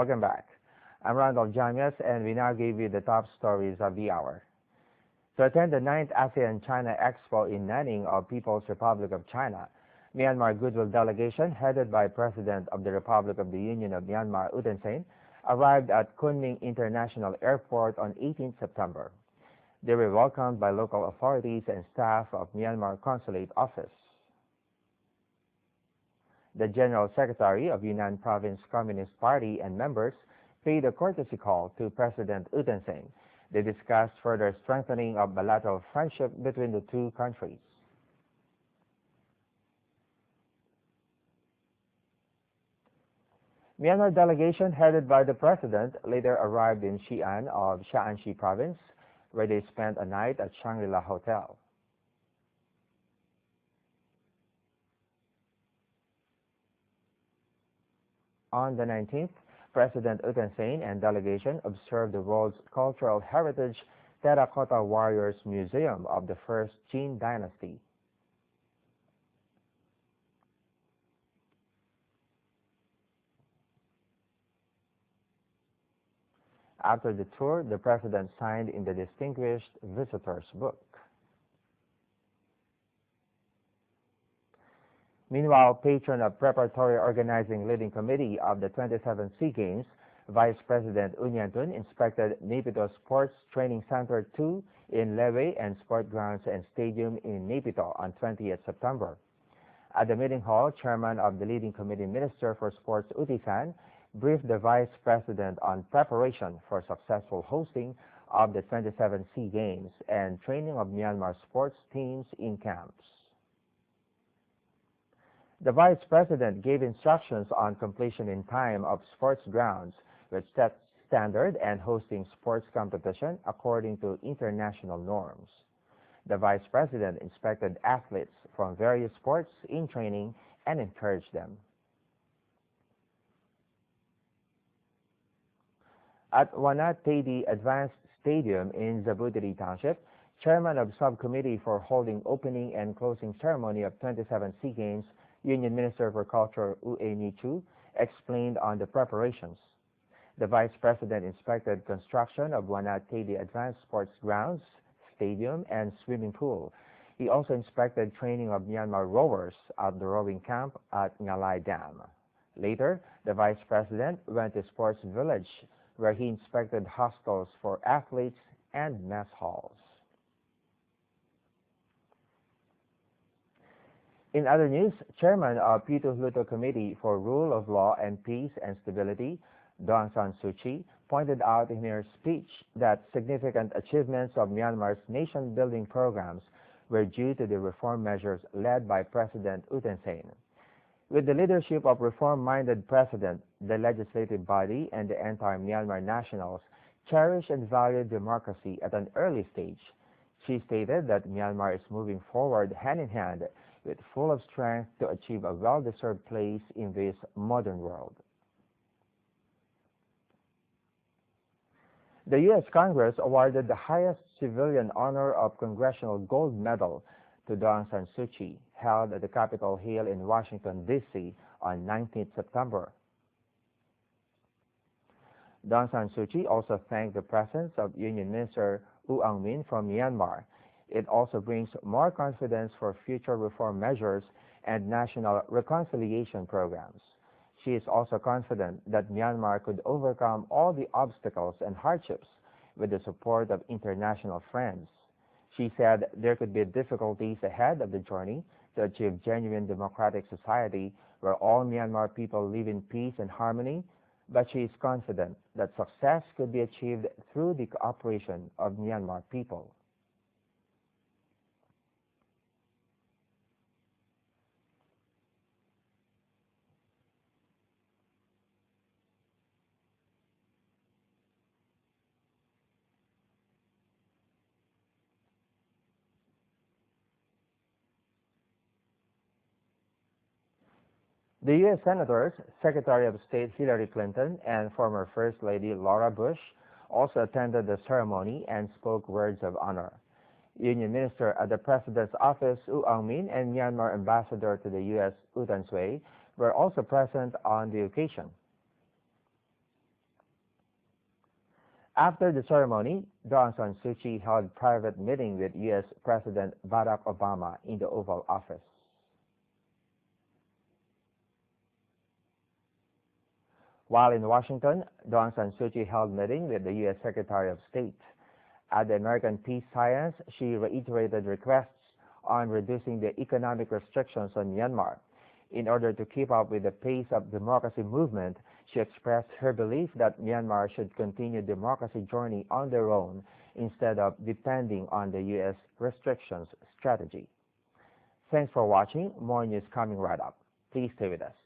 Welcome back. I'm Randolf Jamias, and we now give you the top stories of the hour. To attend the 9th ASEAN-China Expo in Nanning of People's Republic of China, Myanmar Goodwill Delegation, headed by President of the Republic of the Union of Myanmar U Thein Sein, arrived at Kunming International Airport on 18 September. They were welcomed by local authorities and staff of Myanmar Consulate Office. The General Secretary of Yunnan Province Communist Party and members paid a courtesy call to President U Thein Sein. They discussed further strengthening of bilateral friendship between the two countries. Myanmar delegation headed by the President later arrived in Xi'an of Shaanxi Province, where they spent a night at Shangri-La Hotel. On the 19th, President U Thein Sein and delegation observed the world's cultural heritage Terracotta Warriors Museum of the First Qin Dynasty. After the tour, the President signed in the Distinguished Visitors Book. Meanwhile, patron of Preparatory Organizing Leading Committee of the 27th SEA Games, Vice President U Thein inspected Naypyidaw Sports Training Center 2 in Lewe and Sport Grounds and Stadium in Naypyidaw on 20th September. At the meeting hall, Chairman of the Leading Committee Minister for Sports U Thein Sein briefed the Vice President on preparation for successful hosting of the 27th SEA Games and training of Myanmar sports teams in camps. The Vice President gave instructions on completion in time of sports grounds, which set standard and hosting sports competition according to international norms. The Vice President inspected athletes from various sports in training and encouraged them. At Wanat Tedi Advanced Stadium in Zabudiri Township, Chairman of Subcommittee for Holding Opening and Closing Ceremony of 27 SEA Games, Union Minister for Culture U.A. Nichu, explained on the preparations. The Vice President inspected construction of Wanat Tedi Advanced Sports Grounds, Stadium, and Swimming Pool. He also inspected training of Myanmar rowers at the rowing camp at Ngalai Dam. Later, the Vice President went to Sports Village, where he inspected hostels for athletes and mess halls. In other news, Chairman of Pitu Hluto Committee for Rule of Law and Peace and Stability, Aung San Suu Kyi, pointed out in her speech that significant achievements of Myanmar's nation-building programs were due to the reform measures led by President U Thein Sein. With the leadership of reform-minded President, the legislative body and the entire Myanmar nationals cherish and value democracy at an early stage. She stated that Myanmar is moving forward hand in hand with full of strength to achieve a well-deserved place in this modern world. The U.S. Congress awarded the highest civilian honor of Congressional Gold Medal to Aung San Suu Kyi, held at the Capitol Hill in Washington, D.C. on 19 September. Aung San Suu Kyi also thanked the presence of Union Minister Aung Min from Myanmar. It also brings more confidence for future reform measures and national reconciliation programs. She is also confident that Myanmar could overcome all the obstacles and hardships with the support of international friends. She said there could be difficulties ahead of the journey to achieve genuine democratic society where all Myanmar people live in peace and harmony, but she is confident that success could be achieved through the cooperation of Myanmar people. The U.S. Senators, Secretary of State Hillary Clinton and former First Lady Laura Bush also attended the ceremony and spoke words of honor. Union Minister at the President's Office Aung Min and Myanmar Ambassador to the U.S. U Thein Sein were also present on the occasion. After the ceremony, Aung San Suu Kyi held private meeting with U.S. President Barack Obama in the Oval Office. While in Washington, Aung San Suu Kyi held meeting with the U.S. Secretary of State. At the American Peace Science, she reiterated requests on reducing the economic restrictions on Myanmar. In order to keep up with the pace of democracy movement, she expressed her belief that Myanmar should continue democracy journey on their own instead of depending on the U.S. restrictions strategy. Thanks for watching. More news coming right up. Please stay with us.